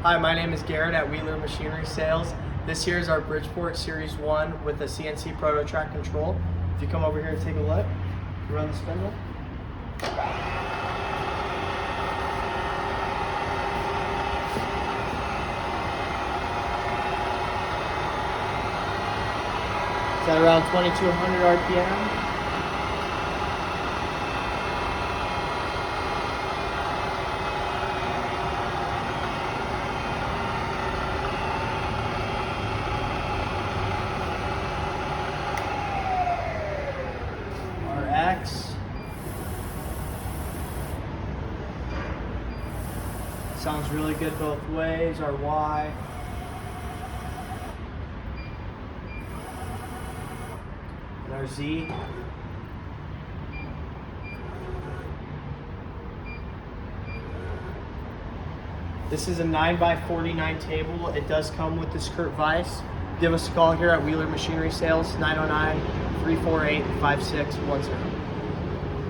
Hi, my name is Garrett at Wheeler Machinery Sales. This here is our Bridgeport Series 1 with a CNC Proto Trak control. If you come over here and take a look, you run the spindle. It's at around 2200 RPM. Our X sounds really good both ways. Our Y. And our Z. This is a 9x49 table. It does come with this Kurt vise. Give us a call here at Wheeler Machinery Sales, 909-348-5610.